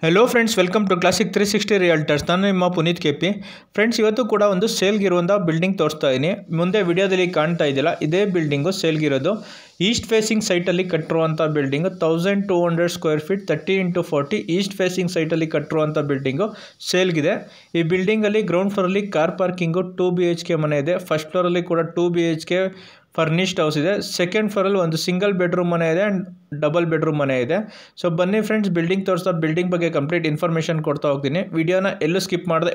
Hello friends welcome to classic 360 realtors ನಾನು ನಿಮ್ಮ Puneeth KP friends ಇವತ್ತು ಕೂಡ ಒಂದು ಸೇಲ್ಗೆ ಇರುವಂತ ಬಿಲ್ಡಿಂಗ್ ತೋರಿಸ್ತಾ ಇದೀನಿ ಮುಂದೆ ವಿಡಿಯೋದಲ್ಲಿ ಕಾಣ್ತಾ ಇದೆಯಲ್ಲ ಇದೇ ಬಿಲ್ಡಿಂಗ್ ಸೇಲ್ಗೆ ಇರೋದು ಈಸ್ಟ್ ಫೇಸಿಂಗ್ ಸೈಟ್ ಅಲ್ಲಿ ಕಟ್ಟಿರುವಂತ building 1200 square feet 30x40 east facing site ಅಲ್ಲಿ ಕಟ್ಟಿರುವಂತ ಬಿಲ್ಡಿಂಗ್ ಸೇಲ್ಗೆ ಇದೆ ಈ ಬಿಲ್ಡಿಂಗ್ ಅಲ್ಲಿ ಗ್ರೌಂಡ್ ಫ್ಲೋರ್ ಅಲ್ಲಿ ಕಾರ್ ಪಾರ್ಕಿಂಗ್ 2 BHK ಮನೆ ಇದೆ ಫಸ್ಟ್ ಫ್ಲೋರ್ ಅಲ್ಲಿ ಕೂಡ 2 BHK ಫರ್ನಿಶ್ಡ್ ಹೌಸ್ ಇದೆ ಸೆಕೆಂಡ್ ಫ್ಲೋರ್ ಅಲ್ಲಿ ಒಂದು ಸಿಂಗಲ್ ಬೆಡ್ರೂಮ್ ಮನೆ ಇದೆ ಅಂಡ್ ಡಬಲ್ ಬೆಡ್ರೂಮ್ ಮನೆ ಇದೆ ಸೊ ಬನ್ನಿ ಫ್ರೆಂಡ್ಸ್ ಬಿಲ್ಡಿಂಗ್ ತೋರಿಸ್ತಾ ಬಿಲ್ಡಿಂಗ್ ಬಗ್ಗೆ ಕಂಪ್ಲೀಟ್ ಇನ್ಫಾರ್ಮೇಷನ್ ಕೊಡ್ತಾ ಹೋಗ್ತೀನಿ ವಿಡಿಯೋನ ಎಲ್ಲೂ ಸ್ಕಿಪ್ ಮಾಡದೆ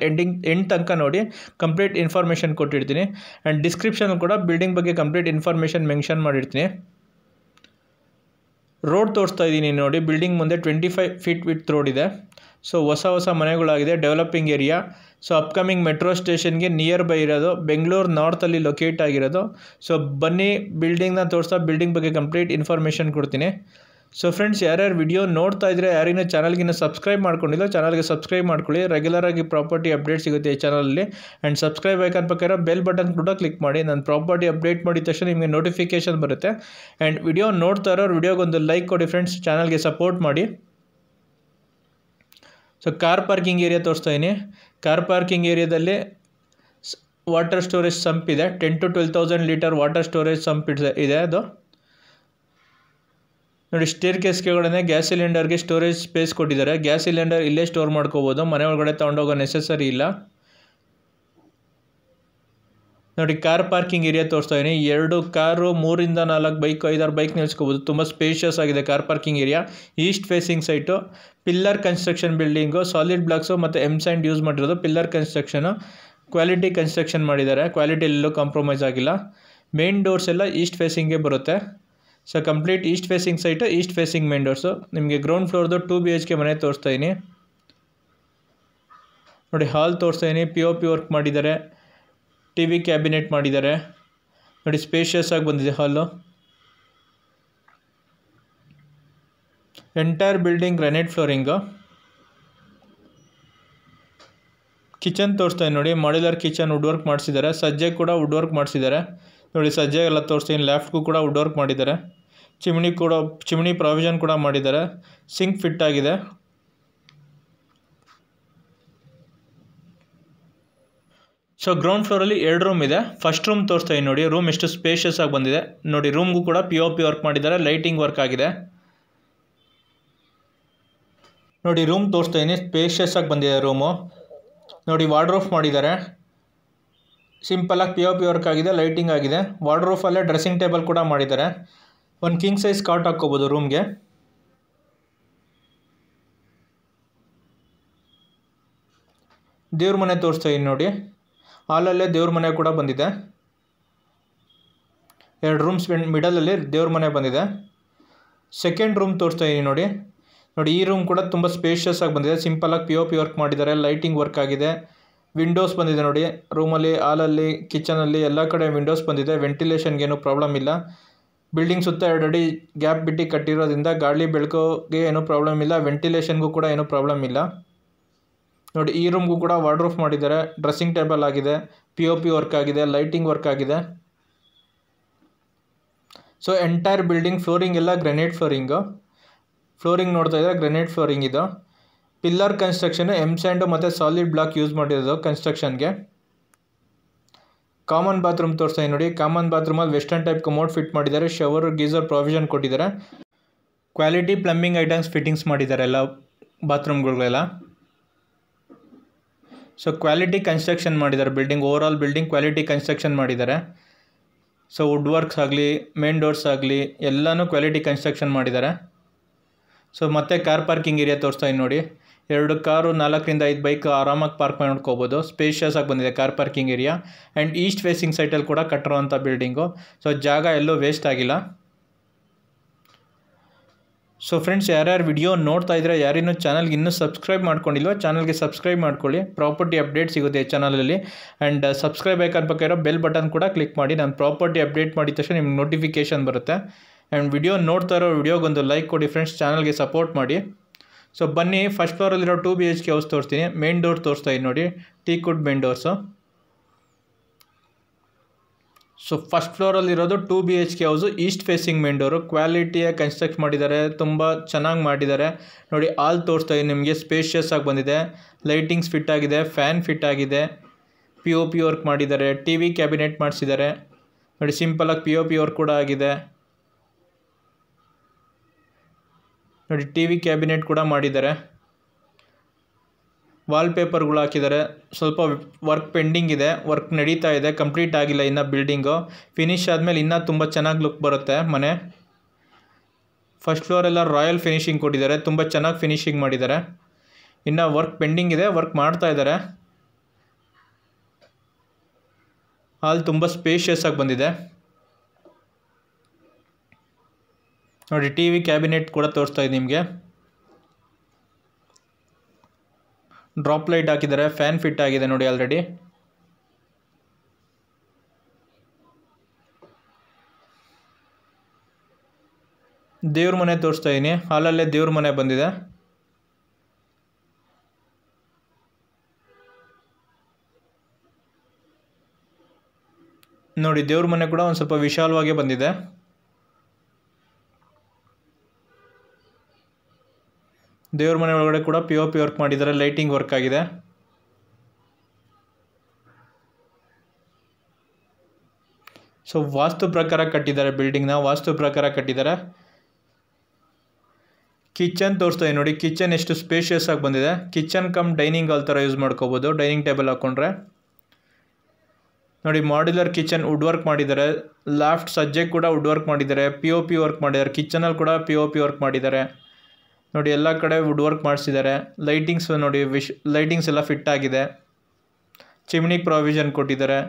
ಎಂಡ್ ತನಕ ನೋಡಿ ಕಂಪ್ಲೀಟ್ ಇನ್ಫಾರ್ಮೇಷನ್ ಕೊಟ್ಟಿರ್ತೀನಿ ಆ್ಯಂಡ್ ಡಿಸ್ಕ್ರಿಪ್ಷನ್ ಕೂಡ ಬಿಲ್ಡಿಂಗ್ ಬಗ್ಗೆ ಕಂಪ್ಲೀಟ್ ಇನ್ಫಾರ್ಮೇಷನ್ ಮೆನ್ಷನ್ ಮಾಡಿರ್ತೀನಿ ರೋಡ್ ತೋರಿಸ್ತಾ ಇದ್ದೀನಿ ನೋಡಿ ಬಿಲ್ಡಿಂಗ್ ಮುಂದೆ 25 ಫೀಟ್ ವಿಡ್ತ್ ರೋಡ್ ಇದೆ ಸೊ ಹೊಸ ಮನೆಗಳಾಗಿದೆ developing area so upcoming metro ಸ್ಟೇಷನ್ಗೆ ನಿಯರ್ ಬೈ ಇರೋದು ಬೆಂಗಳೂರು ನಾರ್ತಲ್ಲಿ ಲೊಕೇಟ್ ಆಗಿರೋದು ಸೊ ಬನ್ನಿ ಬಿಲ್ಡಿಂಗ್ನ ತೋರಿಸ್ತಾ ಬಿಲ್ಡಿಂಗ್ ಬಗ್ಗೆ ಕಂಪ್ಲೀಟ್ ಇನ್ಫಾರ್ಮೇಷನ್ ಕೊಡ್ತೀನಿ ಸೊ ಫ್ರೆಂಡ್ಸ್ ಯಾರ್ಯಾರು ವಿಡಿಯೋ ನೋಡ್ತಾ ಇದ್ರೆ ಯಾರಿನ ಚಾನಲ್ಗಿನ್ನ ಸಬ್ಸ್ಕ್ರೈಬ್ ಮಾಡ್ಕೊಂಡಿಲ್ಲ ಚಾನಲ್ಗೆ ಸಬ್ಸ್ಕ್ರೈಬ್ ಮಾಡ್ಕೊಳ್ಳಿ ರೆಗ್ಯುಲರ್ ಆಗಿ ಪ್ರಾಪರ್ಟಿ ಅಪ್ಡೇಟ್ ಸಿಗುತ್ತೆ ಈ ಚಾನಲಲ್ಲಿ ಆ್ಯಂಡ್ ಸಬ್ಸ್ಕ್ರೈಬ್ ಐಕಾನ್ ಪಕ್ಕ ಬೆಲ್ ಬಟನ್ ಕೂಡ ಕ್ಲಿಕ್ ಮಾಡಿ ನಾನು ಪ್ರಾಪರ್ಟಿ ಅಪ್ಡೇಟ್ ಮಾಡಿದ ತಕ್ಷಣ ನಿಮಗೆ ನೋಟಿಫಿಕೇಶನ್ ಬರುತ್ತೆ ಆ್ಯಂಡ್ ವಿಡಿಯೋ ನೋಡ್ತಾ ಇರೋರು ವಿಡಿಯೋಗೊಂದು ಲೈಕ್ ಕೊಡಿ ಫ್ರೆಂಡ್ಸ್ ಚಾನಲ್ಗೆ ಸಪೋರ್ಟ್ ಮಾಡಿ ಸೊ ಕಾರ್ ಪಾರ್ಕಿಂಗ್ ಏರಿಯಾ ತೋರಿಸ್ತಾ ಇದ್ದೀನಿ ಕಾರ್ ಪಾರ್ಕಿಂಗ್ ಏರಿಯಾದಲ್ಲಿ ವಾಟರ್ ಸ್ಟೋರೇಜ್ ಸಂಪ್ ಇದೆ 10 to 12,000 litre water storage sump ಇದೆ ಅದು ನೋಡಿ ಸ್ಟೇರ್ ಕೇಸ್ ಕೆಳಗಡೆ ಗ್ಯಾಸ್ ಸಿಲಿಂಡರ್ಗೆ ಸ್ಟೋರೇಜ್ ಸ್ಪೇಸ್ ಕೊಟ್ಟಿದ್ದಾರೆ ಗ್ಯಾಸ್ ಸಿಲಿಂಡರ್ ಇಲ್ಲೇ ಸ್ಟೋರ್ ಮಾಡ್ಕೋಬೋದು ಮನೆ ಒಳಗಡೆ ತೊಗೊಂಡೋಗೋ ನೆಸೆಸರಿ ಇಲ್ಲ ನೋಡಿ ಕಾರ್ ಪಾರ್ಕಿಂಗ್ ಏರಿಯಾ ತೋರಿಸ್ತಾ ಇದ್ದೀನಿ 2 ಕಾರು 3 ಇಂದ 4 ಬೈಕ್ 5-6 ಬೈಕ್ ನಿಲ್ಲಿಸ್ಕೋಬೋದು ತುಂಬ ಸ್ಪೇಷಿಯಸ್ ಆಗಿದೆ car parking area East facing site pillar construction building solid blocks ಮತ್ತು ಸ್ಯಾಂಡ್ ಯೂಸ್ ಮಾಡಿರೋದು ಪಿಲ್ಲರ್ ಕನ್ಸ್ಟ್ರಕ್ಷನು ಕ್ವಾಲಿಟಿ ಕನ್ಸ್ಟ್ರಕ್ಷನ್ ಮಾಡಿದ್ದಾರೆ ಕ್ವಾಲಿಟಿ ಎಲ್ಲೂ ಕಾಂಪ್ರಮೈಸ್ ಆಗಿಲ್ಲ ಮೇನ್ ಡೋರ್ಸ್ ಎಲ್ಲ ಈಸ್ಟ್ ಫೇಸಿಂಗ್ಗೆ ಬರುತ್ತೆ so complete East facing site east facing main doors ನಿಮಗೆ ground ಫ್ಲೋರ್ದು 2 BHK ಮನೆ ತೋರಿಸ್ತಾ ಇದ್ದೀನಿ ನೋಡಿ ಹಾಲ್ ತೋರಿಸ್ತಾ ಇದ್ದೀನಿ POP ವರ್ಕ್ ಮಾಡಿದ್ದಾರೆ TV ಕ್ಯಾಬಿನೆಟ್ ಮಾಡಿದ್ದಾರೆ ನೋಡಿ ಸ್ಪೇಷಿಯಸ್ ಆಗಿ ಬಂದಿದೆ ಹಾಲು entire building granite flooring kitchen ತೋರಿಸ್ತಾ ಇದ್ದೀನಿ ನೋಡಿ ಮಾಡ್ಯುಲರ್ ಕಿಚನ್ ವುಡ್ ವರ್ಕ್ ಮಾಡಿಸಿದ್ದಾರೆ ಸಜ್ಜೆ ಕೂಡ ವುಡ್ ವರ್ಕ್ ಮಾಡಿಸಿದ್ದಾರೆ ನೋಡಿ ಸಜ್ಜೆ ಎಲ್ಲ ತೋರಿಸ್ತೀನಿ ಲೆಫ್ಟ್ಗೂ ಕೂಡ ವುಡ್ ವರ್ಕ್ ಮಾಡಿದ್ದಾರೆ ಚಿಮ್ನಿ ಪ್ರಾವಿಷನ್ ಕೂಡ ಮಾಡಿದ್ದಾರೆ ಸಿಂಕ್ ಫಿಟ್ ಆಗಿದೆ ಸೊ ಗ್ರೌಂಡ್ ಫ್ಲೋರಲ್ಲಿ 2 ರೂಮ್ ಇದೆ ಫಸ್ಟ್ ರೂಮ್ ತೋರಿಸ್ತಾ ಇದ್ದೀನಿ ನೋಡಿ ರೂಮ್ ಎಷ್ಟು ಸ್ಪೇಷಿಯಸ್ ಆಗಿ ಬಂದಿದೆ ನೋಡಿ ರೂಮ್ಗೂ ಕೂಡ POP ವರ್ಕ್ ಮಾಡಿದ್ದಾರೆ ಲೈಟಿಂಗ್ ವರ್ಕ್ ಆಗಿದೆ ನೋಡಿ ರೂಮ್ ತೋರಿಸ್ತಾ ಇದ್ದೀನಿ ಸ್ಪೇಷಿಯಸ್ ಆಗಿ ಬಂದಿದೆ ರೂಮು ನೋಡಿ ವಾರ್ಡ್ರೋಫ್ ಮಾಡಿದ್ದಾರೆ ಸಿಂಪಲಾಗಿ POP ವರ್ಕ್ ಆಗಿದೆ ಲೈಟಿಂಗ್ ಆಗಿದೆ ವಾರ್ಡ್ರೋಫಲ್ಲೇ ಡ್ರೆಸ್ಸಿಂಗ್ ಟೇಬಲ್ ಕೂಡ ಮಾಡಿದ್ದಾರೆ ಒಂದು ಕಿಂಗ್ ಸೈಜ್ ಕಾಟ್ ಹಾಕ್ಕೋಬೋದು ರೂಮ್ಗೆ ದೇವ್ರ ಮನೆ ತೋರಿಸ್ತಾ ಇದ್ದೀನಿ ನೋಡಿ ಹಾಲಲ್ಲೇ ದೇವ್ರ ಮನೆ ಕೂಡ ಬಂದಿದೆ 2 ರೂಮ್ಸ್ ಮಿಡಲಲ್ಲಿ ದೇವ್ರ ಮನೆ ಬಂದಿದೆ ಸೆಕೆಂಡ್ ರೂಮ್ ತೋರಿಸ್ತಾ ಇದ್ದೀನಿ ನೋಡಿ ಈ ರೂಮ್ ಕೂಡ ತುಂಬ ಸ್ಪೇಷಿಯಸ್ ಆಗಿ ಬಂದಿದೆ ಸಿಂಪಲಾಗಿ POP ವರ್ಕ್ ಮಾಡಿದ್ದಾರೆ ಲೈಟಿಂಗ್ ವರ್ಕ್ ಆಗಿದೆ ವಿಂಡೋಸ್ ಬಂದಿದೆ ನೋಡಿ ರೂಮಲ್ಲಿ ಹಾಲಲ್ಲಿ ಕಿಚನಲ್ಲಿ ಎಲ್ಲ ಕಡೆ ವಿಂಡೋಸ್ ಬಂದಿದೆ ವೆಂಟಿಲೇಷನ್ಗೇನು ಪ್ರಾಬ್ಲಮ್ ಇಲ್ಲ ಬಿಲ್ಡಿಂಗ್ ಸುತ್ತ 2 ಅಡಿ ಗ್ಯಾಪ್ ಬಿಟ್ಟು ಕಟ್ಟಿರೋದ್ರಿಂದ ಗಾಳಿ ಬೆಳಕೋಗೆ ಏನೂ ಪ್ರಾಬ್ಲಮ್ ಇಲ್ಲ ವೆಂಟಿಲೇಷನ್ಗೂ ಕೂಡ ಏನೂ ಪ್ರಾಬ್ಲಮ್ ಇಲ್ಲ ನೋಡಿ ಈ ರೂಮ್ಗೂ ಕೂಡ ವಾರ್ಡ್ರೋಫ್ ಮಾಡಿದ್ದಾರೆ ಡ್ರೆಸ್ಸಿಂಗ್ ಟೇಬಲ್ ಆಗಿದೆ POP ವರ್ಕ್ ಆಗಿದೆ ಲೈಟಿಂಗ್ ವರ್ಕ್ ಆಗಿದೆ ಸೊ ಎಂಟೈರ್ ಬಿಲ್ಡಿಂಗ್ ಫ್ಲೋರಿಂಗ್ ಎಲ್ಲ ಗ್ರಾನೈಟ್ ಫ್ಲೋರಿಂಗ್ ನೋಡ್ತಾ ಇದ್ದಾರೆ ಗ್ರಾನೈಟ್ ಫ್ಲೋರಿಂಗ್ ಇದು ಪಿಲ್ಲರ್ ಕನ್ಸ್ಟ್ರಕ್ಷನ್ ಸ್ಯಾಂಡ್ ಮತ್ತು ಸಾಲಿಡ್ ಬ್ಲಾಕ್ ಯೂಸ್ ಮಾಡಿರೋದು ಕನ್ಸ್ಟ್ರಕ್ಷನ್ಗೆ ಕಾಮನ್ ಬಾತ್ರೂಮ್ ತೋರಿಸ್ತಾ ನೋಡಿ ಕಾಮನ್ ಬಾತ್ರೂಮಲ್ಲಿ ವೆಸ್ಟರ್ನ್ ಟೈಪ್ ಕಮೋಡ್ ಫಿಟ್ ಮಾಡಿದ್ದಾರೆ ಶವರ್ ಗೀಸರ್ ಪ್ರಾವಿಷನ್ ಕೊಟ್ಟಿದ್ದಾರೆ ಕ್ವಾಲಿಟಿ ಪ್ಲಂಬಿಂಗ್ ಐಟಮ್ಸ್ ಫಿಟ್ಟಿಂಗ್ಸ್ ಮಾಡಿದ್ದಾರೆ ಎಲ್ಲ ಬಾತ್ರೂಮ್ಗಳಿಗೆಲ್ಲ ಸೊ ಕ್ವಾಲಿಟಿ ಕನ್ಸ್ಟ್ರಕ್ಷನ್ ಮಾಡಿದ್ದಾರೆ building overall building quality construction ಮಾಡಿದ್ದಾರೆ ಸೊ ವುಡ್ ವರ್ಕ್ಸ್ ಆಗಲಿ ಮೇನ್ ಡೋರ್ಸ್ ಆಗಲಿ ಎಲ್ಲನೂ ಕ್ವಾಲಿಟಿ ಕನ್ಸ್ಟ್ರಕ್ಷನ್ ಮಾಡಿದ್ದಾರೆ ಸೊ ಮತ್ತೆ ಕಾರ್ ಪಾರ್ಕಿಂಗ್ ಏರಿಯಾ ತೋರಿಸ್ತಾ ಇದ್ದೀನಿ ನೋಡಿ 2 ಕಾರು 4 5 ಬೈಕ್ ಆರಾಮಾಗಿ ಪಾರ್ಕ್ ಮಾಡ್ಕೋಬೋದು ಸ್ಪೇಷಿಯಸ್ ಆಗಿ ಬಂದಿದೆ car parking area and east facing ಸೈಟಲ್ಲಿ ಕೂಡ ಕಟ್ಟಿರೋವಂಥ ಬಿಲ್ಡಿಂಗು ಸೊ ಜಾಗ ಎಲ್ಲೂ ವೇಸ್ಟ್ ಆಗಿಲ್ಲ ಸೊ ಫ್ರೆಂಡ್ಸ್ ಯಾರ್ಯಾರು ವಿಡಿಯೋ ನೋಡ್ತಾ ಇದ್ರೆ ಯಾರಿನ್ನೂ ಚಾನಲ್ಗೆ ಇನ್ನೂ ಸಬ್ಸ್ಕ್ರೈಬ್ ಮಾಡ್ಕೊಂಡಿಲ್ವೋ ಚಾನಲ್ಗೆ ಸಬ್ಸ್ಕ್ರೈಬ್ ಮಾಡ್ಕೊಳ್ಳಿ ಪ್ರಾಪರ್ಟಿ ಅಪ್ಡೇಟ್ ಸಿಗುತ್ತೆ ಈ ಚಾನಲಲ್ಲಿ ಆ್ಯಂಡ್ ಸಬ್ಸ್ಕ್ರೈಬ್ ಐಕಾನ್ ಪಕ್ಕ ಇರೋ ಬೆಲ್ ಬಟನ್ ಕೂಡ ಕ್ಲಿಕ್ ಮಾಡಿ ನಾನು ಪ್ರಾಪರ್ಟಿ ಅಪ್ಡೇಟ್ ಮಾಡಿದ ತಕ್ಷಣ ನಿಮ್ಗೆ ನೋಟಿಫಿಕೇಷನ್ ಬರುತ್ತೆ ಆ್ಯಂಡ್ ವಿಡಿಯೋ ನೋಡ್ತಾ ಇರೋ ವಿಡಿಯೋಗೊಂದು ಲೈಕ್ ಕೊಡಿ ಫ್ರೆಂಡ್ಸ್ ಚಾನಲ್ಗೆ ಸಪೋರ್ಟ್ ಮಾಡಿ ಸೊ ಬನ್ನಿ ಫಸ್ಟ್ ಫ್ಲೋರಲ್ಲಿರೋ 2 BHK ಹೌಸ್ ತೋರಿಸ್ತೀನಿ ಮೇನ್ ಡೋರ್ ತೋರಿಸ್ತಾ ಇದ್ದೀನಿ ನೋಡಿ teakwood main doors so first ಫ್ಲೋರಲ್ಲಿರೋದು 2 BHK house, east facing main door, ಕ್ವಾಲಿಟಿಯಾಗಿ ಕನ್ಸ್ಟ್ರಕ್ಟ್ ಮಾಡಿದ್ದಾರೆ, ತುಂಬ ಚೆನ್ನಾಗಿ ಮಾಡಿದ್ದಾರೆ. ನೋಡಿ ಹಾಲ್ ತೋರಿಸ್ತಾ ಇದೆ ನಿಮಗೆ, ಸ್ಪೇಷಿಯಸ್ ಆಗಿ ಬಂದಿದೆ, ಲೈಟಿಂಗ್ಸ್ ಫಿಟ್ ಆಗಿದೆ, ಫ್ಯಾನ್ ಫಿಟ್ ಆಗಿದೆ, POP ವರ್ಕ್ ಮಾಡಿದ್ದಾರೆ, TV ಕ್ಯಾಬಿನೆಟ್ ಮಾಡಿಸಿದ್ದಾರೆ. ನೋಡಿ ಸಿಂಪಲಾಗಿ POP ವರ್ಕ್ ಕೂಡ ಆಗಿದೆ. ನೋಡಿ TV ಕ್ಯಾಬಿನೆಟ್ ಕೂಡ ಮಾಡಿದ್ದಾರೆ, ವಾಲ್ಪೇಪರ್ಗಳು ಹಾಕಿದ್ದಾರೆ. ಸ್ವಲ್ಪ ವರ್ಕ್ ಪೆಂಡಿಂಗ್ ಇದೆ, ವರ್ಕ್ ನಡೀತಾ ಇದೆ, ಕಂಪ್ಲೀಟ್ ಆಗಿಲ್ಲ ಇನ್ನು ಬಿಲ್ಡಿಂಗು. ಫಿನಿಷ್ ಆದಮೇಲೆ ಇನ್ನೂ ತುಂಬ ಚೆನ್ನಾಗಿ ಲುಕ್ ಬರುತ್ತೆ ಮನೆ. ಫಸ್ಟ್ ಫ್ಲೋರೆಲ್ಲ ರಾಯಲ್ ಫಿನಿಷಿಂಗ್ ಕೊಟ್ಟಿದ್ದಾರೆ, ತುಂಬ ಚೆನ್ನಾಗಿ ಫಿನಿಷಿಂಗ್ ಮಾಡಿದ್ದಾರೆ. ಇನ್ನು ವರ್ಕ್ ಪೆಂಡಿಂಗ್ ಇದೆ, ವರ್ಕ್ ಮಾಡ್ತಾ ಇದ್ದಾರೆ. ಹಾಲ್ ತುಂಬ ಸ್ಪೇಷಿಯಸ್ ಆಗಿ ಬಂದಿದೆ. ನೋಡಿ TV ಕ್ಯಾಬಿನೆಟ್ ಕೂಡ ತೋರಿಸ್ತಾ ಇದೆ ನಿಮಗೆ, ಡ್ರಾಪ್ ಲೈಟ್ ಹಾಕಿದ್ದಾರೆ, ಫ್ಯಾನ್ ಫಿಟ್ ಆಗಿದೆ ನೋಡಿ ಆಲ್ರೆಡಿ. ದೇವ್ರ ಮನೆ ತೋರಿಸ್ತಾ ಇದ್ದೀನಿ, ಹಾಲಲ್ಲೇ ದೇವ್ರ ಮನೆ ಬಂದಿದೆ. ನೋಡಿ ದೇವ್ರ ಮನೆ ಕೂಡ ಒಂದು ಸ್ವಲ್ಪ ವಿಶಾಲವಾಗಿ ಬಂದಿದೆ. ದೇವ್ರ ಮನೆ ಒಳಗಡೆ ಕೂಡ POP ವರ್ಕ್ ಮಾಡಿದ್ದಾರೆ, ಲೈಟಿಂಗ್ ವರ್ಕ್ ಆಗಿದೆ. ಸೊ ವಾಸ್ತು ಪ್ರಕಾರ ಕಟ್ಟಿದ್ದಾರೆ, ಬಿಲ್ಡಿಂಗ್ನ ವಾಸ್ತು ಪ್ರಕಾರ ಕಟ್ಟಿದ್ದಾರೆ. ಕಿಚನ್ ತೋರಿಸ್ತಾ ಇದೆ ನೋಡಿ, ಕಿಚನ್ ಎಷ್ಟು ಸ್ಪೇಷಿಯಸ್ ಆಗಿ ಬಂದಿದೆ. ಕಿಚನ್ ಕಮ್ ಡೈನಿಂಗ್ ಹಾಲ್ ಥರ ಯೂಸ್ ಮಾಡ್ಕೋಬೋದು, ಡೈನಿಂಗ್ ಟೇಬಲ್ ಹಾಕ್ಕೊಂಡ್ರೆ. ನೋಡಿ ಮಾಡ್ಯುಲರ್ ಕಿಚನ್ ವುಡ್ ವರ್ಕ್ ಮಾಡಿದ್ದಾರೆ, ಲಾಫ್ಟ್ ಸಜ್ಜೆ ಕೂಡ ವುಡ್ ವರ್ಕ್ ಮಾಡಿದ್ದಾರೆ, POP ವರ್ಕ್ ಮಾಡಿದ್ದಾರೆ. ಕಿಚನಲ್ಲಿ ಕೂಡ POP ವರ್ಕ್ ಮಾಡಿದ್ದಾರೆ. ನೋಡಿ ಎಲ್ಲ ಕಡೆ ವುಡ್ ವರ್ಕ್ ಮಾಡಿಸಿದ್ದಾರೆ. ಲೈಟಿಂಗ್ಸ್ ನೋಡಿ, ಲೈಟಿಂಗ್ಸ್ ಎಲ್ಲ ಫಿಟ್ ಆಗಿದೆ. ಚಿಮ್ನಿಗೆ ಪ್ರಾವಿಷನ್ ಕೊಟ್ಟಿದ್ದಾರೆ,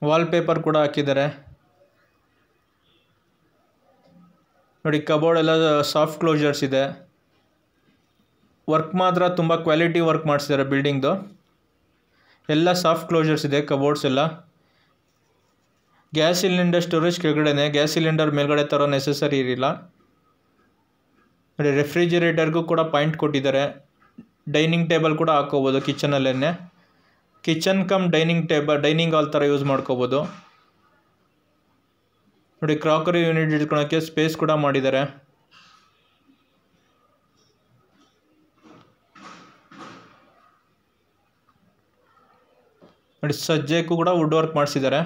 ವಾಲ್ಪೇಪರ್ ಕೂಡ ಹಾಕಿದ್ದಾರೆ. ನೋಡಿ ಕಬೋರ್ಡ್ ಎಲ್ಲ ಸಾಫ್ಟ್ ಕ್ಲೋಜರ್ಸ್ ಇದೆ. ವರ್ಕ್ ಮಾತ್ರ ತುಂಬ ಕ್ವಾಲಿಟಿ ವರ್ಕ್ ಮಾಡಿಸಿದ್ದಾರೆ ಬಿಲ್ಡಿಂಗ್ದು, ಎಲ್ಲ ಸಾಫ್ಟ್ ಕ್ಲೋಜರ್ಸ್ ಇದೆ ಕಬೋರ್ಡ್ಸ್ ಎಲ್ಲ. ಗ್ಯಾಸ್ ಸಿಲಿಂಡರ್ ಸ್ಟೋರೇಜ್ ಕೆಳಗಡೆನೆ, ಗ್ಯಾಸ್ ಸಿಲಿಂಡರ್ ಮೇಲ್ಗಡೆ ತರೋ ನೆಸೆಸರಿ ಇರಲಿಲ್ಲ. ನೋಡಿ ರೆಫ್ರಿಜಿರೇಟರ್ಗೂ ಕೂಡ ಪಾಯಿಂಟ್ ಕೊಟ್ಟಿದ್ದಾರೆ. ಡೈನಿಂಗ್ ಟೇಬಲ್ ಕೂಡ ಹಾಕೋಬೋದು ಕಿಚನಲ್ಲೇ, kitchen cum dining table, dining hall ಥರ ಯೂಸ್ ಮಾಡ್ಕೋಬೋದು. ನೋಡಿ ಕ್ರಾಕರಿ ಯೂನಿಟ್ ಇಟ್ಕೊಳಕ್ಕೆ ಸ್ಪೇಸ್ ಕೂಡ ಮಾಡಿದ್ದಾರೆ. ನೋಡಿ ಸಜ್ಜೆಗೂ ಕೂಡ ವುಡ್ ವರ್ಕ್ ಮಾಡಿಸಿದ್ದಾರೆ.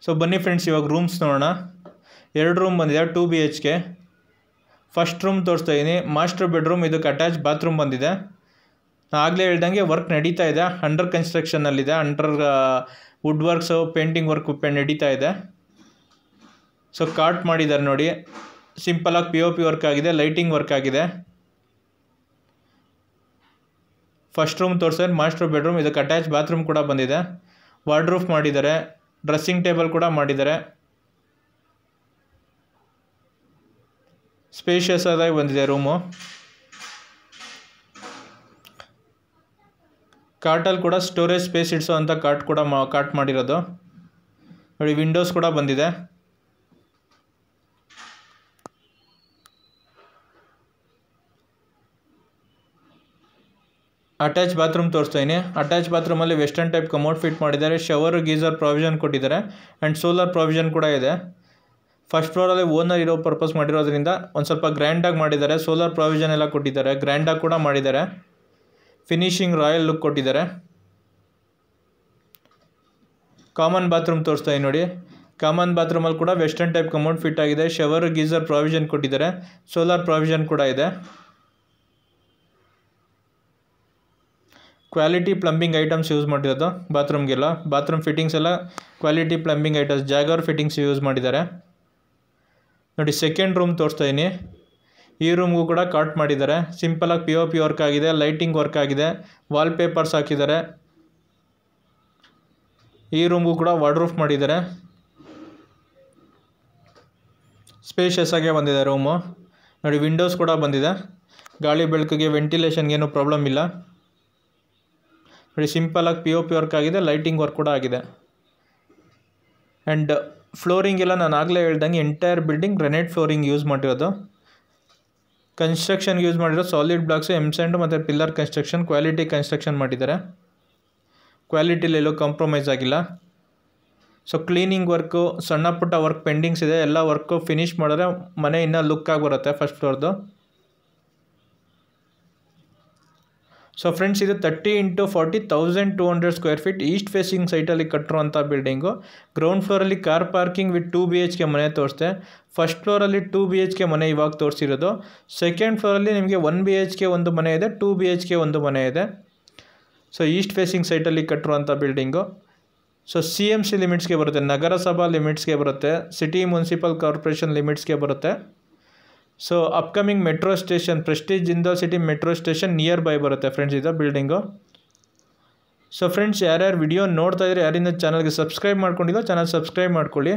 ಸೊ ಬನ್ನಿ ಫ್ರೆಂಡ್ಸ್, ಇವಾಗ ರೂಮ್ಸ್ ನೋಡೋಣ. 2 ರೂಮ್ ಬಂದಿದೆ, 2 BHK. ಫಸ್ಟ್ ರೂಮ್ ತೋರಿಸ್ತಾ ಇದ್ದೀನಿ, ಮಾಸ್ಟರ್ ಬೆಡ್ರೂಮ್. ಇದಕ್ಕೆ ಅಟ್ಯಾಚ್ ಬಾತ್ರೂಮ್ ಬಂದಿದೆ. ಆಗಲೇ ಹೇಳ್ದಂಗೆ ವರ್ಕ್ ನಡೀತಾ ಇದೆ, ಅಂಡರ್ ಕನ್ಸ್ಟ್ರಕ್ಷನಲ್ಲಿದೆ. Under wood works, painting work ನಡೀತಾ ಇದೆ. ಸೊ ಕಾಟ್ ಮಾಡಿದ್ದಾರೆ ನೋಡಿ, ಸಿಂಪಲಾಗಿ POP ವರ್ಕ್ ಆಗಿದೆ, ಲೈಟಿಂಗ್ ವರ್ಕ್ ಆಗಿದೆ. ಫಸ್ಟ್ ರೂಮ್ ತೋರಿಸಿದ್ರೆ ಮಾಸ್ಟರ್ ಬೆಡ್ರೂಮ್. ಇದಕ್ಕೆ ಅಟ್ಯಾಚ್ ಬಾತ್ರೂಮ್ ಕೂಡ ಬಂದಿದೆ, ವಾರ್ಡ್ರೂಫ್ ಮಾಡಿದ್ದಾರೆ, ಡ್ರೆಸ್ಸಿಂಗ್ ಟೇಬಲ್ ಕೂಡ ಮಾಡಿದ್ದಾರೆ. ಸ್ಪೇಷಿಯಸ್ ಆಗಿ ಬಂದಿದೆ ರೂಮು. ಕಾರ್ಟಲ್ಲಿ ಕೂಡ ಸ್ಟೋರೇಜ್ ಸ್ಪೇಸ್ ಇಡ್ಸೋ ಅಂತ ಕಾರ್ಟ್ ಕೂಡ ಕಾರ್ಟ್ ಮಾಡಿರೋದು ನೋಡಿ. ವಿಂಡೋಸ್ ಕೂಡ ಬಂದಿದೆ. ಅಟ್ಯಾಚ್ ಬಾತ್ರೂಮ್ ತೋರಿಸ್ತಾ ಇದ್ದೀನಿ. ಅಟ್ಯಾಚ್ ಬಾತ್ರೂಮಲ್ಲಿ ವೆಸ್ಟರ್ನ್ ಟೈಪ್ ಕಮೋಡ್ ಫಿಟ್ ಮಾಡಿದ್ದಾರೆ, ಶವರ್ ಗೀಸರ್ ಪ್ರಾವಿಷನ್ ಕೊಟ್ಟಿದ್ದಾರೆ, ಆ್ಯಂಡ್ ಸೋಲಾರ್ ಪ್ರಾವಿಷನ್ ಕೂಡ ಇದೆ. ಫಸ್ಟ್ ಫ್ಲೋರಲ್ಲಿ ಓನರ್ ಇರೋ ಪರ್ಪಸ್ ಮಾಡಿರೋದ್ರಿಂದ ಒಂದು ಸ್ವಲ್ಪ ಗ್ರ್ಯಾಂಡಾಗಿ ಮಾಡಿದ್ದಾರೆ. ಸೋಲಾರ್ ಪ್ರಾವಿಷನ್ ಎಲ್ಲ ಕೊಟ್ಟಿದ್ದಾರೆ, ಗ್ರ್ಯಾಂಡಾಗಿ ಕೂಡ ಮಾಡಿದ್ದಾರೆ. ಫಿನಿಷಿಂಗ್ ರಾಯಲ್ ಲುಕ್ ಕೊಟ್ಟಿದ್ದಾರೆ. ಕಾಮನ್ ಬಾತ್ರೂಮ್ ತೋರಿಸ್ತಾ ಇದ್ದೀನಿ ನೋಡಿ. ಕಾಮನ್ ಬಾತ್ರೂಮಲ್ಲಿ ಕೂಡ ವೆಸ್ಟರ್ನ್ ಟೈಪ್ ಕಮೋಡ್ ಫಿಟ್ ಆಗಿದೆ, ಶವರ್ ಗೀಸರ್ ಪ್ರಾವಿಷನ್ ಕೊಟ್ಟಿದ್ದಾರೆ, ಸೋಲಾರ್ ಪ್ರಾವಿಷನ್ ಕೂಡ ಇದೆ. ಕ್ವಾಲಿಟಿ ಪ್ಲಂಬಿಂಗ್ ಐಟಮ್ಸ್ ಯೂಸ್ ಮಾಡಿರೋದು ಬಾತ್ರೂಮ್ಗೆಲ್ಲ. ಬಾತ್ರೂಮ್ ಫಿಟ್ಟಿಂಗ್ಸ್ ಎಲ್ಲ quality plumbing items, Jagr fittings use ಮಾಡಿದ್ದಾರೆ ನೋಡಿ. ಸೆಕೆಂಡ್ ರೂಮ್ ತೋರಿಸ್ತಾ ಇದ್ದೀನಿ. ಈ ರೂಮ್ಗೂ ಕೂಡ ಕಾಟ್ ಮಾಡಿದ್ದಾರೆ. ಸಿಂಪಲಾಗಿ POP ವರ್ಕ್ ಆಗಿದೆ, ಲೈಟಿಂಗ್ ವರ್ಕ್ ಆಗಿದೆ, ವಾಲ್ಪೇಪರ್ಸ್ ಹಾಕಿದ್ದಾರೆ. ಈ ರೂಮ್ಗೂ ಕೂಡ ವಾರ್ಡ್ರೂಫ್ ಮಾಡಿದ್ದಾರೆ. ಸ್ಪೇಷಿಯಸ್ ಆಗೇ ಬಂದಿದೆ ರೂಮು ನೋಡಿ. ವಿಂಡೋಸ್ ಕೂಡ ಬಂದಿದೆ, ಗಾಳಿ ಬೆಳಕಿಗೆ ವೆಂಟಿಲೇಷನ್ಗೇನು ಪ್ರಾಬ್ಲಮ್ ಇಲ್ಲ ನೋಡಿ. ಸಿಂಪಲಾಗಿ POP ವರ್ಕ್ ಆಗಿದೆ, ಲೈಟಿಂಗ್ ವರ್ಕ್ ಕೂಡ ಆಗಿದೆ. ಆ್ಯಂಡ್ ಫ್ಲೋರಿಂಗ್ ಎಲ್ಲ ನಾನು ಆಗಲೇ ಹೇಳ್ದಂಗೆ entire building granite flooring use ಮಾಡಿರೋದು. ಕನ್ಸ್ಟ್ರಕ್ಷನ್ಗೆ ಯೂಸ್ ಮಾಡಿರೋ ಸಾಲಿಡ್ ಬ್ಲಾಕ್ಸು ಎಮ್ಸ್ಯಾಂಡ್ ಮತ್ತು ಪಿಲ್ಲರ್ ಕನ್ಸ್ಟ್ರಕ್ಷನ್, ಕ್ವಾಲಿಟಿ ಕನ್ಸ್ಟ್ರಕ್ಷನ್ ಮಾಡಿದ್ದಾರೆ. ಕ್ವಾಲಿಟಿಲಿ ಎಲ್ಲೂ ಕಾಂಪ್ರಮೈಸ್ ಆಗಿಲ್ಲ. ಸೊ ಕ್ಲೀನಿಂಗ್ ವರ್ಕು, ಸಣ್ಣ ಪುಟ್ಟ ವರ್ಕ್ ಪೆಂಡಿಂಗ್ಸ್ ಇದೆ, ಎಲ್ಲ ವರ್ಕು ಫಿನಿಷ್ ಮಾಡಿದ್ರೆ ಮನೆ ಇನ್ನೂ ಲುಕ್ಕಾಗಿ ಬರುತ್ತೆ ಫಸ್ಟ್ ಫ್ಲೋರ್ದು. ಸೊ ಫ್ರೆಂಡ್ಸ್, ಇದು 30 × 40 1200 ಸ್ಕ್ವೇರ್ ಫೀಟ್ ಈಸ್ಟ್ ಫೇಸಿಂಗ್ ಸೈಟಲ್ಲಿ ಕಟ್ಟಿರುವಂಥ ಬಿಲ್ಡಿಂಗು. ಗ್ರೌಂಡ್ ಫ್ಲೋರಲ್ಲಿ ಕಾರ್ ಪಾರ್ಕಿಂಗ್ ವಿತ್ 2 BHK ಮನೆ ತೋರಿಸ್ದೆ. ಫಸ್ಟ್ ಫ್ಲೋರಲ್ಲಿ 2 BHK ಮನೆ ಇವಾಗ ತೋರಿಸಿರೋದು. ಸೆಕೆಂಡ್ ಫ್ಲೋರಲ್ಲಿ ನಿಮಗೆ 1 BHK ಒಂದು ಮನೆ ಇದೆ, 2 BHK ಒಂದು ಮನೆ ಇದೆ. ಸೊ ಈಸ್ಟ್ ಫೇಸಿಂಗ್ ಸೈಟಲ್ಲಿ ಕಟ್ಟಿರುವಂಥ ಬಿಲ್ಡಿಂಗು. ಸೊ CMC ಲಿಮಿಟ್ಸ್ಗೆ ಬರುತ್ತೆ, ನಗರಸಭಾ ಲಿಮಿಟ್ಸ್ಗೆ ಬರುತ್ತೆ, ಸಿಟಿ ಮುನ್ಸಿಪಲ್ ಕಾರ್ಪೊರೇಷನ್ ಲಿಮಿಟ್ಸ್ಗೆ ಬರುತ್ತೆ. So upcoming metro station, Prestige Jindal City metro station near by ಬರುತ್ತೆ ಫ್ರೆಂಡ್ಸ್ ಇದು ಬಿಲ್ಡಿಂಗು. ಸೊ ಫ್ರೆಂಡ್ಸ್, ಯಾರ್ಯಾರು ವಿಡಿಯೋ ನೋಡ್ತಾ ಇದ್ರೆ ಯಾರಿಂದ ಚಾನಲ್ಗೆ ಸಬ್ಸ್ಕ್ರೈಬ್ ಮಾಡ್ಕೊಂಡಿಲ್ಲ ಚಾನಲ್ ಸಬ್ಸ್ಕ್ರೈಬ್ ಮಾಡ್ಕೊಳ್ಳಿ.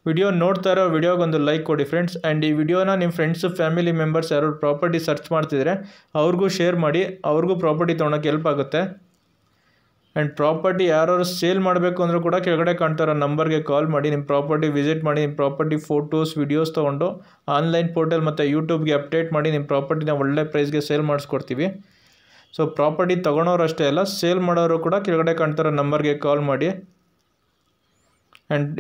ವಿಡಿಯೋ ನೋಡ್ತಾ ಇರೋ ವಿಡಿಯೋಗೊಂದು ಲೈಕ್ ಕೊಡಿ ಫ್ರೆಂಡ್ಸ್. ಆ್ಯಂಡ್ ಈ ವಿಡಿಯೋನ ನಿಮ್ಮ ಫ್ರೆಂಡ್ಸು ಫ್ಯಾಮಿಲಿ ಮೆಂಬರ್ಸ್ ಯಾರು ಪ್ರಾಪರ್ಟಿ ಸರ್ಚ್ ಮಾಡ್ತಿದ್ರೆ ಅವ್ರಿಗೂ ಶೇರ್ ಮಾಡಿ, ಅವ್ರಿಗೂ ಪ್ರಾಪರ್ಟಿ ತೊಗೊಳಕ್ಕೆ ಹೆಲ್ಪ್ ಆಗುತ್ತೆ. ಆ್ಯಂಡ್ ಪ್ರಾಪರ್ಟಿ ಯಾರು ಸೇಲ್ ಮಾಡಬೇಕು ಅಂದರೂ ಕೂಡ ಕೆಳಗಡೆ ಕಾಣ್ತಾರೋ ನಂಬರ್ಗೆ ಕಾಲ್ ಮಾಡಿ, ನಿಮ್ಮ ಪ್ರಾಪರ್ಟಿ ವಿಸಿಟ್ ಮಾಡಿ, ನಿಮ್ಮ ಪ್ರಾಪರ್ಟಿ ಫೋಟೋಸ್ ವಿಡಿಯೋಸ್ ತೊಗೊಂಡು ಆನ್ಲೈನ್ ಪೋರ್ಟಲ್ ಮತ್ತು ಯೂಟ್ಯೂಬ್ಗೆ ಅಪ್ಡೇಟ್ ಮಾಡಿ ನಿಮ್ಮ ಪ್ರಾಪರ್ಟಿನ ಒಳ್ಳೆ ಪ್ರೈಸ್ಗೆ ಸೇಲ್ ಮಾಡಿಸ್ಕೊಡ್ತೀವಿ. ಸೊ ಪ್ರಾಪರ್ಟಿ ತೊಗೊಳೋರು ಅಷ್ಟೇ ಅಲ್ಲ, ಸೇಲ್ ಮಾಡೋರು ಕೂಡ ಕೆಳಗಡೆ ಕಾಣ್ತಾರೋ ನಂಬರ್ಗೆ ಕಾಲ್ ಮಾಡಿ. ಆ್ಯಂಡ್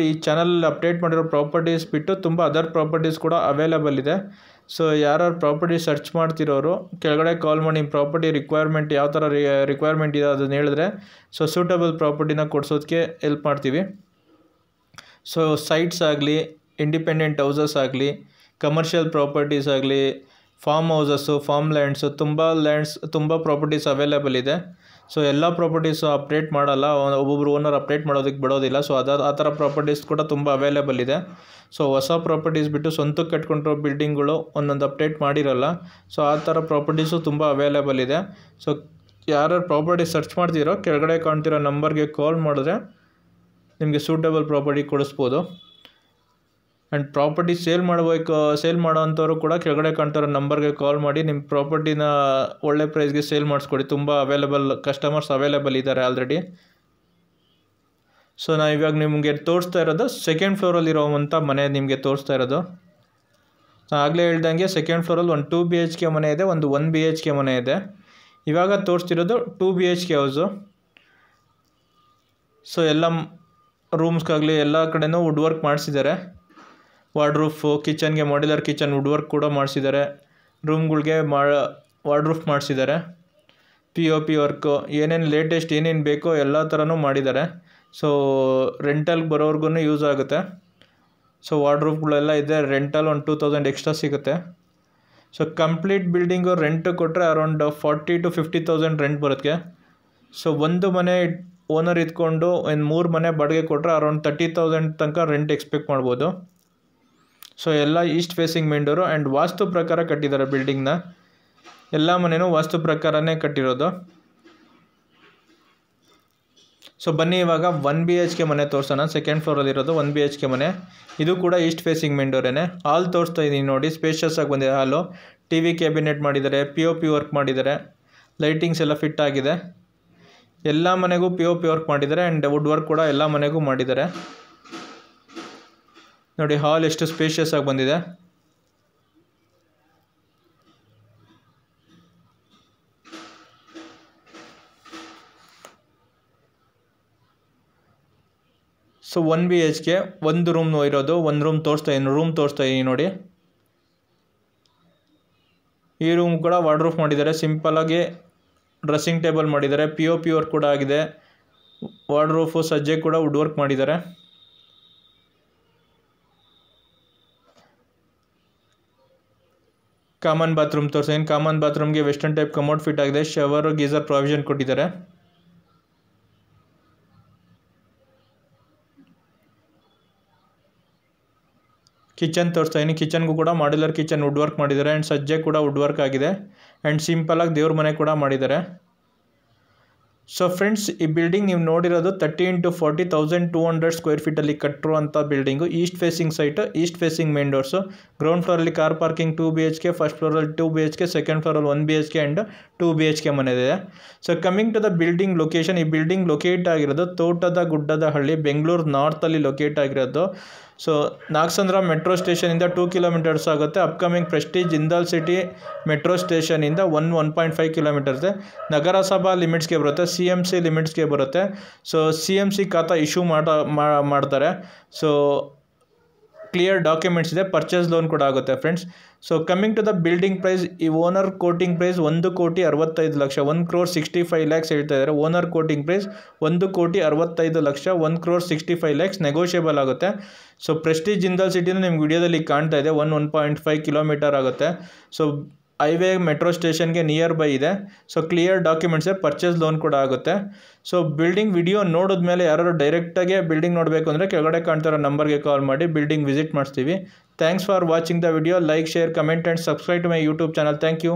ಈ ಚಾನಲಲ್ಲಿ ಅಪ್ಡೇಟ್ ಮಾಡಿರೋ ಪ್ರಾಪರ್ಟೀಸ್ ಬಿಟ್ಟು ತುಂಬ ಅದರ್ ಪ್ರಾಪರ್ಟೀಸ್ ಕೂಡ ಅವೈಲೇಬಲ್ ಇದೆ. ಸೊ ಯಾರು ಪ್ರಾಪರ್ಟಿ ಸರ್ಚ್ ಮಾಡ್ತಿರೋರು ಕೆಳಗಡೆ ಕಾಲ್ ಮಾಡಿ, ನಿಮ್ಮ ಪ್ರಾಪರ್ಟಿ ರಿಕ್ವೈರ್ಮೆಂಟ್ ಯಾವ ಥರ ರಿಕ್ವೈರ್ಮೆಂಟ್ ಇದೆ ಅದನ್ನು ಹೇಳಿದ್ರೆ ಸೊ ಸೂಟಬಲ್ ಪ್ರಾಪರ್ಟಿನ ಕೊಡಿಸೋದಕ್ಕೆ ಹೆಲ್ಪ್ ಮಾಡ್ತೀವಿ. ಸೊ ಸೈಟ್ಸ್ ಆಗಲಿ, ಇಂಡಿಪೆಂಡೆಂಟ್ ಹೌಸಸ್ ಆಗಲಿ, ಕಮರ್ಷಿಯಲ್ ಪ್ರಾಪರ್ಟೀಸ್ ಆಗಲಿ, ಫಾರ್ಮ್ ಹೌಸಸ್ಸು, ಫಾರ್ಮ್ ಲ್ಯಾಂಡ್ಸು, ತುಂಬ ಪ್ರಾಪರ್ಟೀಸ್ ಅವೈಲೇಬಲ್ ಇದೆ. ಸೊ ಎಲ್ಲ ಪ್ರಾಪರ್ಟೀಸು ಅಪ್ಡೇಟ್ ಮಾಡಲ್ಲ, ಒಬ್ಬೊಬ್ರು ಓನರ್ ಅಪ್ಡೇಟ್ ಮಾಡೋದಕ್ಕೆ ಬಿಡೋದಿಲ್ಲ. ಸೊ ಆ ಥರ ಪ್ರಾಪರ್ಟೀಸ್ ಕೂಡ ತುಂಬ ಅವೈಲೇಬಲ್ ಇದೆ. ಸೊ ಹೊಸ ಪ್ರಾಪರ್ಟೀಸ್ ಬಿಟ್ಟು ಸ್ವಂತಕ್ಕೆ ಕಟ್ಕೊಂಡಿರೋ ಬಿಲ್ಡಿಂಗ್ಗಳು ಒಂದೊಂದು ಅಪ್ಡೇಟ್ ಮಾಡಿರಲ್ಲ. ಸೊ ಆ ಥರ ಪ್ರಾಪರ್ಟೀಸು ತುಂಬ ಅವೈಲೇಬಲ್ ಇದೆ. ಸೊ ಯಾರ್ಯಾರು ಪ್ರಾಪರ್ಟಿ ಸರ್ಚ್ ಮಾಡ್ತಿರೋ ಕೆಳಗಡೆ ಕಾಣ್ತಿರೋ ನಂಬರ್ಗೆ ಕಾಲ್ ಮಾಡಿದ್ರೆ ನಿಮಗೆ ಸೂಟಬಲ್ ಪ್ರಾಪರ್ಟಿ ಕೊಡಿಸ್ಬೋದು. ಆ್ಯಂಡ್ ಪ್ರಾಪರ್ಟಿ ಸೇಲ್ ಮಾಡೋವಂಥವ್ರು ಕೂಡ ಕೆಳಗಡೆ ಕಾಣ್ತಿರೋ ನಂಬರ್ಗೆ ಕಾಲ್ ಮಾಡಿ ನಿಮ್ಮ ಪ್ರಾಪರ್ಟಿನ ಒಳ್ಳೆ ಪ್ರೈಸ್ಗೆ ಸೇಲ್ ಮಾಡಿಸ್ಕೊಡಿ. ತುಂಬ ಕಸ್ಟಮರ್ಸ್ ಅವೈಲೇಬಲ್ ಇದ್ದಾರೆ ಆಲ್ರೆಡಿ. ಸೊ ನಾನು ಇವಾಗ ನಿಮಗೆ ತೋರಿಸ್ತಾ ಇರೋದು ಸೆಕೆಂಡ್ ಫ್ಲೋರಲ್ಲಿರೋವಂಥ ಮನೆ ನಿಮಗೆ ತೋರಿಸ್ತಾ ಇರೋದು. ನಾನು ಆಗಲೇ ಹೇಳ್ದಂಗೆ ಸೆಕೆಂಡ್ ಫ್ಲೋರಲ್ಲಿ ಒಂದು 2 BHK ಮನೆ ಇದೆ, ಒಂದು 1 BHK ಮನೆ ಇದೆ. ಇವಾಗ ತೋರಿಸ್ತಿರೋದು 2 BHK ಹೌಸು. ಸೊ ಎಲ್ಲ ರೂಮ್ಸ್ಗಾಗಲಿ ಎಲ್ಲ ಕಡೆನೂ ವುಡ್ ವರ್ಕ್ ಮಾಡಿಸಿದ್ದಾರೆ. ವಾರ್ಡ್ರೂಫು, ಕಿಚನ್ಗೆ ಮಾಡ್ಯುಲರ್ ಕಿಚನ್ ವುಡ್ ವರ್ಕ್ ಕೂಡ ಮಾಡಿಸಿದ್ದಾರೆ. ರೂಮ್ಗಳಿಗೆ ವಾರ್ಡ್ರೂಫ್ ಮಾಡಿಸಿದ್ದಾರೆ. POP ವರ್ಕು, ಏನೇನು ಲೇಟೆಸ್ಟ್ ಏನೇನು ಬೇಕೋ ಎಲ್ಲ ಥರನೂ ಮಾಡಿದ್ದಾರೆ. ಸೊ ರೆಂಟಲ್ಗೆ ಬರೋರ್ಗು ಯೂಸ್ ಆಗುತ್ತೆ. ಸೊ ವಾರ್ಡ್ರೂಫ್ಗಳೆಲ್ಲ ಇದೆ. ರೆಂಟಲ್ ಒಂದು 2000 ಎಕ್ಸ್ಟ್ರಾ ಸಿಗುತ್ತೆ. ಸೊ ಕಂಪ್ಲೀಟ್ ಬಿಲ್ಡಿಂಗು ರೆಂಟ್ ಕೊಟ್ಟರೆ ಅರೌಂಡ್ 40,000 to 50,000 ರೆಂಟ್ ಬರುತ್ತೆ. ಸೊ ಒಂದು ಮನೆ ಓನರ್ ಇದ್ಕೊಂಡು ಒಂದು 3 ಮನೆ ಬಾಡಿಗೆ ಕೊಟ್ಟರೆ ಅರೌಂಡ್ 30,000 ತನಕ ರೆಂಟ್ ಎಕ್ಸ್ಪೆಕ್ಟ್ ಮಾಡ್ಬೋದು. ಸೊ ಎಲ್ಲ east facing main door and vastu ಪ್ರಕಾರ ಕಟ್ಟಿದ್ದಾರೆ ಬಿಲ್ಡಿಂಗ್ನ. ಎಲ್ಲ ಮನೆಯೂ ವಾಸ್ತು ಪ್ರಕಾರನೇ ಕಟ್ಟಿರೋದು. ಸೊ ಬನ್ನಿ ಇವಾಗ 1 BHK ಮನೆ ತೋರಿಸೋಣ. ಸೆಕೆಂಡ್ ಫ್ಲೋರಲ್ಲಿರೋದು 1 BHK ಮನೆ. ಇದು ಕೂಡ ಈಸ್ಟ್ ಫೇಸಿಂಗ್ ಮೇನ್ ಡೋರೇನೆ. ಹಾಲ್ ತೋರಿಸ್ತಾ ಇದ್ದೀನಿ ನೋಡಿ, ಸ್ಪೇಷಿಯಸ್ ಆಗಿ ಬಂದಿದೆ ಹಾಲು. TV ಕ್ಯಾಬಿನೆಟ್ ಮಾಡಿದ್ದಾರೆ, POP ವರ್ಕ್ ಮಾಡಿದ್ದಾರೆ, ಲೈಟಿಂಗ್ಸ್ ಎಲ್ಲ ಫಿಟ್ ಆಗಿದೆ. ಎಲ್ಲ ಮನೆಗೂ POP ವರ್ಕ್ ಮಾಡಿದ್ದಾರೆ ಆ್ಯಂಡ್ ವುಡ್ ವರ್ಕ್ ಕೂಡ ಎಲ್ಲ ಮನೆಗೂ ಮಾಡಿದ್ದಾರೆ. ನೋಡಿ ಹಾಲ್ ಎಷ್ಟು ಸ್ಪೇಷಿಯಸ್ ಆಗಿ ಬಂದಿದೆ. ಸೊ 1 BHK, ಒಂದು ರೂಮ್ ಇರೋದು. ಒಂದು ರೂಮ್ ತೋರಿಸ್ತಾ ಇದ್ದೀನಿ ನೋಡಿ. ಈ ರೂಮ್ ಕೂಡ ವಾರ್ಡ್ರೂಫ್ ಮಾಡಿದ್ದಾರೆ. ಸಿಂಪಲಾಗಿ ಡ್ರೆಸ್ಸಿಂಗ್ ಟೇಬಲ್ ಮಾಡಿದ್ದಾರೆ. POP ವರ್ಕ್ ಕೂಡ ಆಗಿದೆ. ವಾರ್ಡ್ರೂಫು ಸಜ್ಜೆ ಕೂಡ ವುಡ್ ವರ್ಕ್ ಮಾಡಿದ್ದಾರೆ. ಕಾಮನ್ ಬಾತ್ರೂಮ್ ತೋರಿಸ್ತೀನಿ. ಕಾಮನ್ ಬಾತ್ರೂಮ್ಗೆ ವೆಸ್ಟರ್ನ್ ಟೈಪ್ ಕಮೋಡ್ ಫಿಟ್ ಆಗಿದೆ. ಶವರ್, ಗೀಸರ್ ಪ್ರಾವಿಷನ್ ಕೊಟ್ಟಿದ್ದಾರೆ. ಕಿಚನ್ ತೋರಿಸ್ತಾ ಇದ್ದೀನಿ. ಕಿಚನ್ಗೂ ಕೂಡ ಮಾಡ್ಯುಲರ್ ಕಿಚನ್ ವುಡ್ ವರ್ಕ್ ಮಾಡಿದ್ದಾರೆ ಆ್ಯಂಡ್ ಸಜ್ಜೆ ಕೂಡ ವುಡ್ ವರ್ಕ್ ಆಗಿದೆ. ಆ್ಯಂಡ್ ಸಿಂಪಲಾಗಿ ದೇವ್ರ ಮನೆ ಕೂಡ ಮಾಡಿದ್ದಾರೆ. ಸೊ ಫ್ರೆಂಡ್ಸ್, ಈ ಬಿಲ್ಡಿಂಗ್ ನೀವು ನೋಡಿರೋದು 30 × 40 1200 ಸ್ಕ್ವೇರ್ ಫೀಟಲ್ಲಿ ಕಟ್ಟಿರುವಂಥ building. East facing site, east facing main doors. Ground ಫ್ಲೋರಲ್ಲಿ ಕಾರ್ ಪಾರ್ಕಿಂಗ್ 2 BHK, ಫಸ್ಟ್ ಫ್ಲೋರಲ್ಲಿ 2 BHK, ಸೆಕೆಂಡ್ ಫ್ಲೋರಲ್ಲಿ 1 BHK ಆ್ಯಂಡ್ 2 BHK ಮನೆ ಇದೆ. So coming to the building location, ಈ ಬಿಲ್ಡಿಂಗ್ ಲೊಕೇಟ್ ಆಗಿರೋದು ತೋಟದ ಗುಡ್ಡದ ಹಳ್ಳಿ, ಬೆಂಗಳೂರು ನಾರ್ತಲ್ಲಿ ಲೊಕೇಟ್ ಆಗಿರೋದು. ಸೊ ನಾಗಸಂದ್ರ ಮೆಟ್ರೋ ಸ್ಟೇಷನಿಂದ 2 ಕಿಲೋಮೀಟರ್ಸ್ ಆಗುತ್ತೆ. Upcoming Prestige Jindal City metro ಸ್ಟೇಷನಿಂದ 1.5 ಕಿಲೋಮೀಟರ್ಸ್ ಇದೆ. ನಗರಸಭಾ ಲಿಮಿಟ್ಸ್ಗೆ ಬರುತ್ತೆ, CMC ಲಿಮಿಟ್ಸ್ಗೆ ಬರುತ್ತೆ. ಸೊ CMC ಖಾತಾ ಇಶ್ಯೂ ಮಾಡ್ತಾರೆ. ಸೊ ಕ್ಲಿಯರ್ ಡಾಕ್ಯುಮೆಂಟ್ಸ್ ಇದೆ, ಪರ್ಚೇಸ್ ಲೋನ್ ಕೂಡ ಆಗುತ್ತೆ friends. So coming to the building price, ಈ ಓನರ್ ಕೋಟಿಂಗ್ ಪ್ರೈಸ್ 1,65,00,000, 1,65,00,000 ಹೇಳ್ತಾ ಇದ್ದಾರೆ. ಓನರ್ ಕೋಟಿಂಗ್ ಪ್ರೈಸ್ 1,65,00,000, 1,65,00,000 ನೆಗೋಷಿಯಬಲ್ ಆಗುತ್ತೆ. ಸೊ ಪ್ರೆಸ್ಟೀಜ್ ಜಿಂದಾಲ್ ಸಿಟಿನೂ ನಿಮ್ಗೆ ವಿಡಿಯೋದಲ್ಲಿ ಕಾಣ್ತಾ ಇದೆ, 1.5 ಕಿಲೋಮೀಟರ್ ಆಗುತ್ತೆ. ಸೊ ಹೈವೇ ಮೆಟ್ರೋ ಸ್ಟೇಷನ್ಗೆ ನಿಯರ್ ಬೈ ಇದೆ. So clear documents, purchase loan ಕೂಡ ಆಗುತ್ತೆ. ಸೊ ಬಿಲ್ಡಿಂಗ್ ವಿಡಿಯೋ ನೋಡಿದ್ಮೇಲೆ ಯಾರು ಡೈರೆಕ್ಟಾಗಿ ಬಿಲ್ಡಿಂಗ್ ನೋಡಬೇಕು ಅಂದರೆ ಕೆಳಗಡೆ ಕಾಣ್ತಿರೋ ನಂಬರ್ಗೆ ಕಾಲ್ ಮಾಡಿ ಬಿಲ್ಡಿಂಗ್ ವಿಸಿಟ್ ಮಾಡಿಸ್ತೀವಿ. Thanks for watching the video. Like, share, comment and subscribe to my YouTube channel. Thank you.